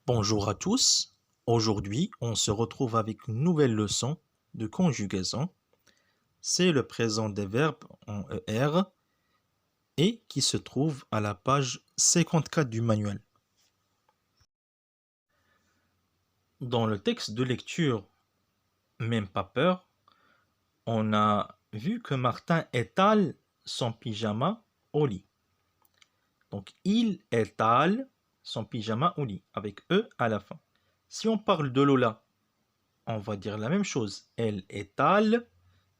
Bonjour à tous. Aujourd'hui, on se retrouve avec une nouvelle leçon de conjugaison. C'est le présent des verbes en ER et qui se trouve à la page 54 du manuel. Dans le texte de lecture, même pas peur, on a vu que Martin étale son pyjama au lit. Donc, il étale son pyjama au lit, avec E à la fin. Si on parle de Lola, on va dire la même chose. Elle étale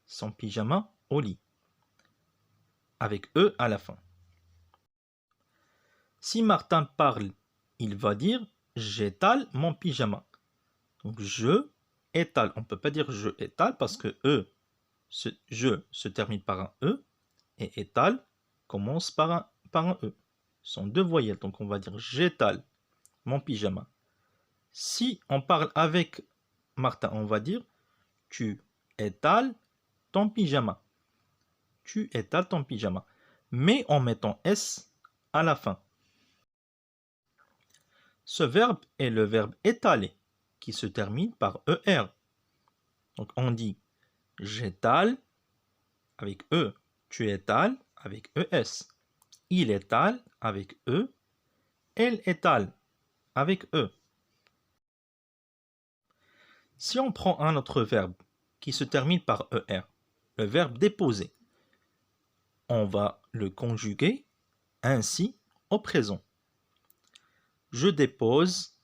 son pyjama au lit, avec E à la fin. Si Martin parle, il va dire j'étale mon pyjama. Donc je étale. On ne peut pas dire je étale parce que je se termine par un E et étale commence par un E. Ce sont deux voyelles. Donc on va dire j'étale mon pyjama. Si on parle avec Martin, on va dire tu étales ton pyjama. Tu étales ton pyjama. Mais en mettant S à la fin. Ce verbe est le verbe étaler, qui se termine par ER. Donc on dit j'étale avec E, tu étales avec ES, il étale avec E, elle étale avec E. Si on prend un autre verbe qui se termine par ER, le verbe déposer, on va le conjuguer ainsi au présent. Je dépose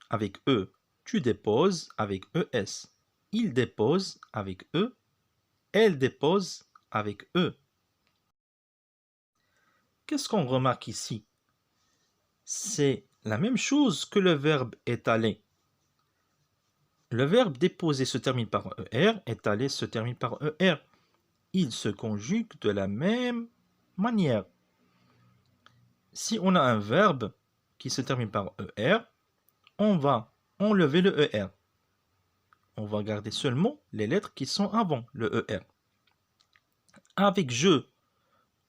avec E, tu déposes avec ES, il dépose avec E, elle dépose avec E. Qu'est-ce qu'on remarque ici? C'est la même chose que le verbe étaler. Le verbe déposer se termine par ER, étaler se termine par ER. Ils se conjuguent de la même manière. Si on a un verbe qui se termine par ER, on va enlever le ER. On va garder seulement les lettres qui sont avant le ER. Avec je,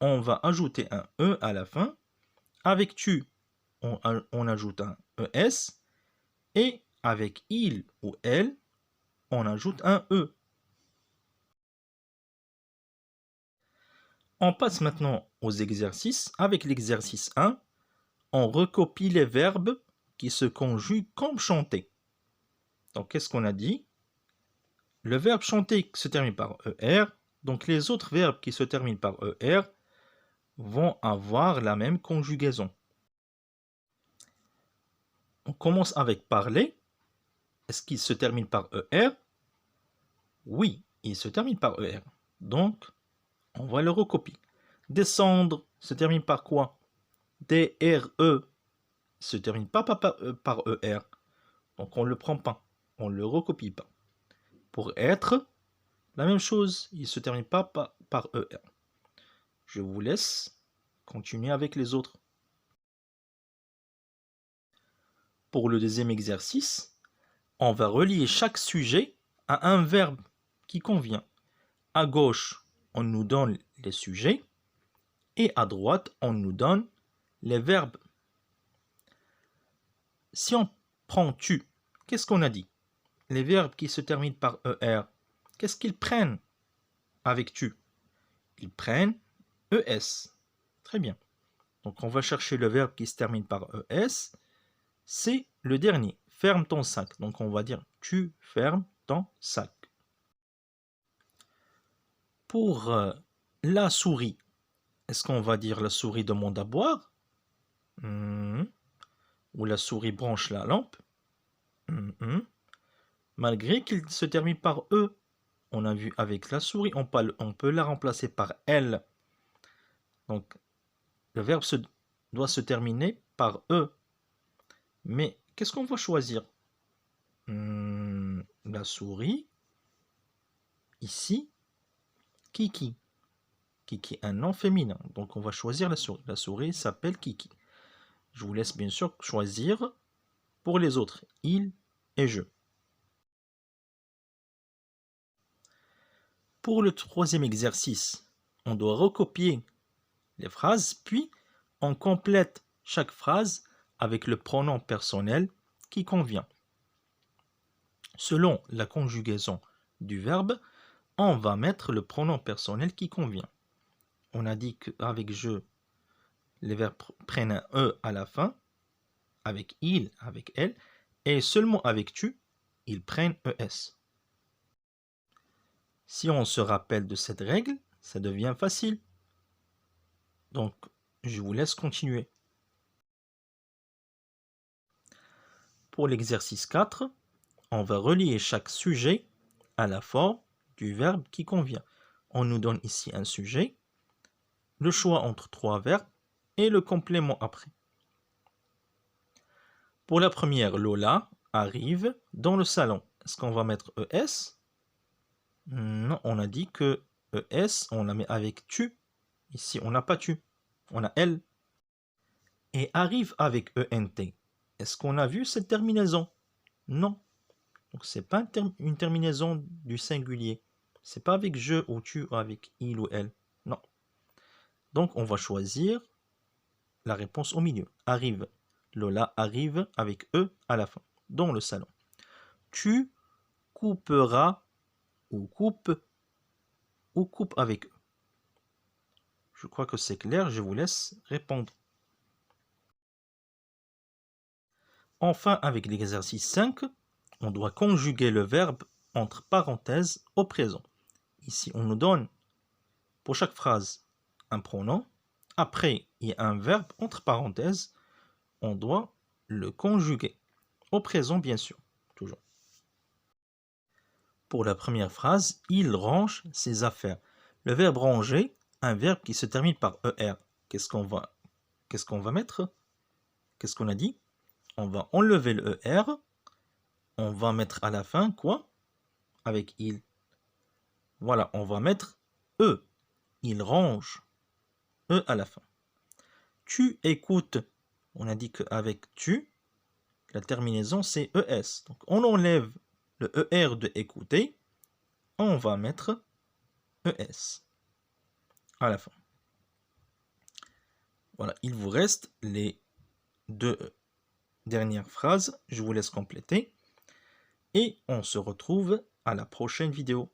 on va ajouter un E à la fin. Avec tu, on ajoute un ES. Et avec il ou elle, on ajoute un E. On passe maintenant aux exercices. Avec l'exercice 1, on recopie les verbes qui se conjuguent comme chanter. Donc, qu'est-ce qu'on a dit? Le verbe chanter se termine par ER. Donc, les autres verbes qui se terminent par ER vont avoir la même conjugaison. On commence avec parler. Est-ce qu'il se termine par ER? Oui, il se termine par ER. Donc, on va le recopier. Descendre se termine par quoi? D-R-E se termine pas par ER. Donc on ne le prend pas. On ne le recopie pas. Pour être, la même chose. Il ne se termine pas par ER. Je vous laisse continuer avec les autres. Pour le deuxième exercice, on va relier chaque sujet à un verbe qui convient. À gauche, on nous donne les sujets et à droite, on nous donne les verbes. Si on prend tu, qu'est-ce qu'on a dit? Les verbes qui se terminent par ER, qu'est-ce qu'ils prennent avec tu? Ils prennent ES. Très bien. Donc on va chercher le verbe qui se termine par ES. C'est le dernier. Ferme ton sac. Donc on va dire tu fermes ton sac. Pour la souris, est-ce qu'on va dire la souris demande à boire? Ou la souris branche la lampe? Malgré qu'il se termine par E, on a vu avec la souris, on peut la remplacer par elle. Donc, le verbe doit se terminer par E. Mais qu'est-ce qu'on va choisir? La souris. Ici, Kiki. Kiki, un nom féminin. Donc, on va choisir la souris. La souris s'appelle Kiki. Je vous laisse bien sûr choisir pour les autres. Il et je. Pour le troisième exercice, on doit recopier les phrases, puis on complète chaque phrase avec le pronom personnel qui convient. Selon la conjugaison du verbe, on va mettre le pronom personnel qui convient. On a dit qu'avec je, les verbes prennent un E à la fin, avec il, avec elle, et seulement avec tu, ils prennent ES. Si on se rappelle de cette règle, ça devient facile. Donc, je vous laisse continuer. Pour l'exercice 4, on va relier chaque sujet à la forme du verbe qui convient. On nous donne ici un sujet, le choix entre 3 verbes et le complément après. Pour la première, Lola arrive dans le salon. Est-ce qu'on va mettre ES? Non, on a dit que ES, on la met avec tu. Ici, on n'a pas tu. On a elle. Et arrive avec ENT. Est-ce qu'on a vu cette terminaison? Non. Donc, ce n'est pas une terminaison du singulier. C'est pas avec je ou tu ou avec il ou elle. Non. Donc, on va choisir la réponse au milieu. Arrive. Lola arrive avec E à la fin, dans le salon. Tu couperas ou coupe avec E. Je crois que c'est clair, je vous laisse répondre. Enfin, avec l'exercice 5, on doit conjuguer le verbe entre parenthèses au présent. Ici, on nous donne pour chaque phrase un pronom. Après, il y a un verbe entre parenthèses. On doit le conjuguer. Au présent, bien sûr, toujours. Pour la première phrase, il range ses affaires. Le verbe ranger, un verbe qui se termine par ER. Qu'est-ce qu'on va mettre? Qu'est-ce qu'on a dit? On va enlever le ER. On va mettre à la fin quoi? Avec il. Voilà, on va mettre E. Il range. E à la fin. Tu écoutes. On a dit qu'avec tu, la terminaison c'est ES. Donc on enlève le ER de écouter. On va mettre ES à la fin. Voilà, il vous reste les 2 dernières phrases. Je vous laisse compléter. Et on se retrouve à la prochaine vidéo.